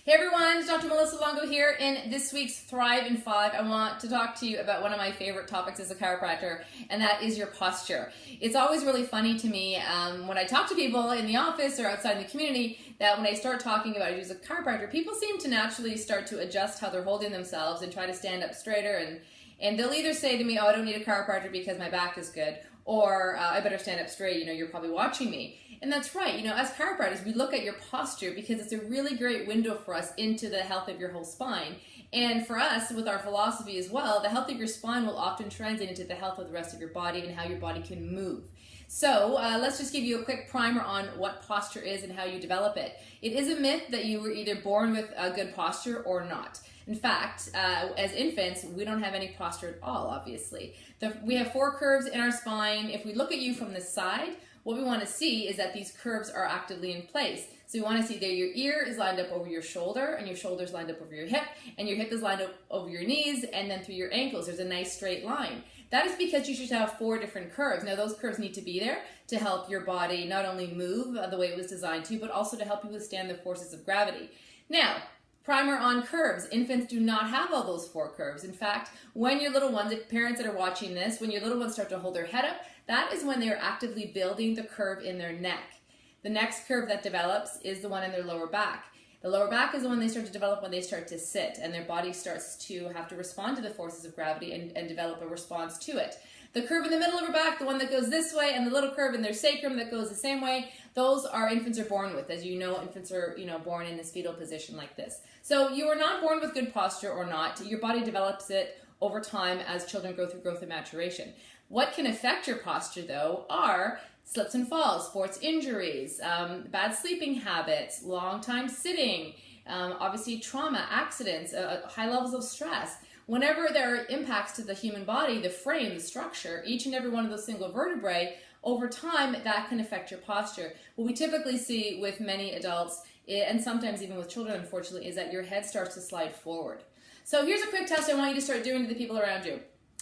Hey everyone, it's Dr. Melissa Longo here. In this week's Thrive in 5, I want to talk to you about one of my favorite topics as a chiropractor, and that is your posture. It's always really funny to me when I talk to people in the office or outside in the community that when I start talking about it as a chiropractor, people seem to naturally start to adjust how they're holding themselves and try to stand up straighter, and they'll either say to me, oh, I don't need a chiropractor because my back is good, or I better stand up straight, you're probably watching me. And that's right, as chiropractors, we look at your posture because it's a really great window for us into the health of your whole spine. And for us, with our philosophy as well, the health of your spine will often translate into the health of the rest of your body and how your body can move. So let's just give you a quick primer on what posture is and how you develop it. It is a myth that you were either born with a good posture or not. In fact, as infants, we don't have any posture at all, obviously. We have 4 curves in our spine. If we look at you from the side, what we want to see is that these curves are actively in place. So we want to see that your ear is lined up over your shoulder, and your shoulder is lined up over your hip, and your hip is lined up over your knees, and then through your ankles, there's a nice straight line. That is because you should have 4 different curves. Now, those curves need to be there to help your body not only move the way it was designed to, but also to help you withstand the forces of gravity. Now, primer on curves. Infants do not have all those 4 curves. In fact, when your little ones, parents that are watching this, when your little ones start to hold their head up, that is when they are actively building the curve in their neck. The next curve that develops is the one in their lower back. The lower back is the one they start to develop when they start to sit, and their body starts to have to respond to the forces of gravity and develop a response to it. The curve in the middle of their back, the one that goes this way, and the little curve in their sacrum that goes the same way, those are infants are born with. As you know, infants are born in this fetal position like this. So you are not born with good posture or not. Your body develops it over time as children go through growth and maturation. What can affect your posture, though, are slips and falls, sports injuries, bad sleeping habits, long time sitting, obviously trauma, accidents, high levels of stress. Whenever there are impacts to the human body, the frame, the structure, each and every one of those single vertebrae, over time, that can affect your posture. What we typically see with many adults, and sometimes even with children, unfortunately, is that your head starts to slide forward. So here's a quick test I want you to start doing to the people around you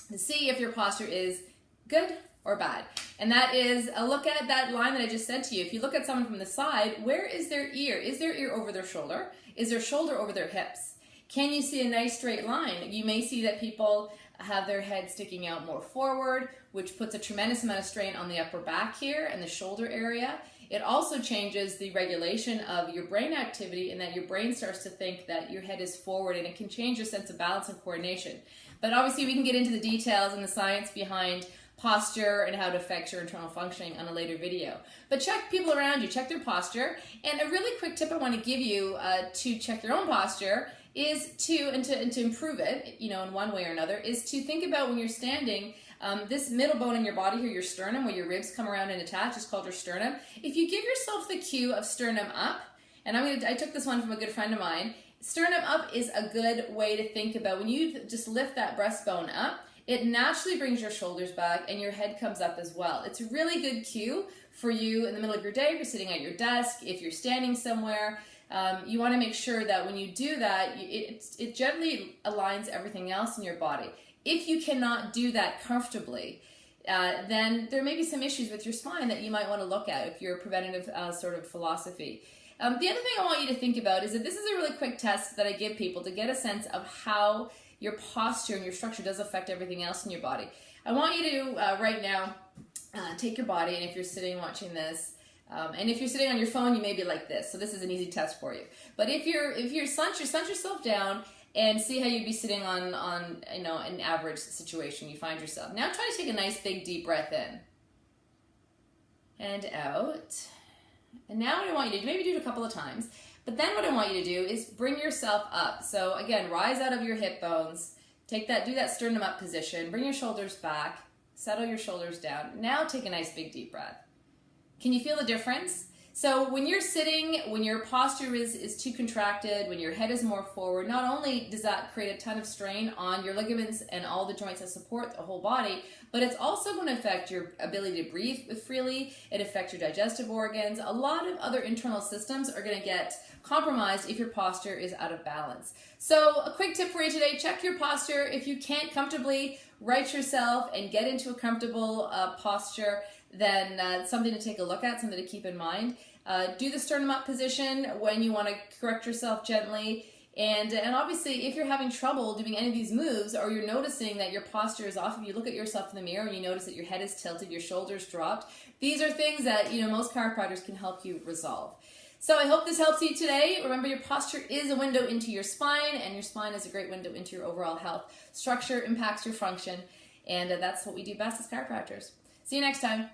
to see if your posture is good or bad. And that is a look at that line that I just said to you. If you look at someone from the side, where is their ear? Is their ear over their shoulder? Is their shoulder over their hips? Can you see a nice straight line? You may see that people have their head sticking out more forward, which puts a tremendous amount of strain on the upper back here and the shoulder area. It also changes the regulation of your brain activity in that your brain starts to think that your head is forward, and it can change your sense of balance and coordination. But obviously we can get into the details and the science behind posture and how it affects your internal functioning on a later video. But check people around you, check their posture. And a really quick tip I want to give you to check your own posture is to improve it, in one way or another, is to think about when you're standing, this middle bone in your body here, your sternum, where your ribs come around and attach, is called your sternum. If you give yourself the cue of sternum up, and I took this one from a good friend of mine, sternum up is a good way to think about when you just lift that breastbone up, it naturally brings your shoulders back and your head comes up as well. It's a really good cue for you in the middle of your day, if you're sitting at your desk, if you're standing somewhere. You want to make sure that when you do that, it gently aligns everything else in your body. If you cannot do that comfortably, then there may be some issues with your spine that you might want to look at if you're a preventative sort of philosophy. The other thing I want you to think about is that this is a really quick test that I give people to get a sense of how your posture and your structure does affect everything else in your body. I want you to, right now, take your body, and if you're sitting watching this, and if you're sitting on your phone, you may be like this. So this is an easy test for you. But if you're slouch yourself down and see how you'd be sitting on an average situation you find yourself. Now try to take a nice big deep breath in and out. And now what I want you to do, maybe do it a couple of times, but then what I want you to do is bring yourself up. So again, rise out of your hip bones, do that sternum up position, bring your shoulders back, settle your shoulders down. Now take a nice big deep breath. Can you feel the difference? So when you're sitting, when your posture is too contracted, when your head is more forward, not only does that create a ton of strain on your ligaments and all the joints that support the whole body, but it's also going to affect your ability to breathe freely. It affects your digestive organs. A lot of other internal systems are going to get compromised if your posture is out of balance. So a quick tip for you today, check your posture. If you can't comfortably right yourself and get into a comfortable posture, then something to take a look at, something to keep in mind. Do the sternum up position when you want to correct yourself gently. And obviously, if you're having trouble doing any of these moves, or you're noticing that your posture is off, if you look at yourself in the mirror and you notice that your head is tilted, your shoulders dropped, these are things that most chiropractors can help you resolve. So I hope this helps you today. Remember, your posture is a window into your spine, and your spine is a great window into your overall health. Structure impacts your function, and that's what we do best as chiropractors. See you next time.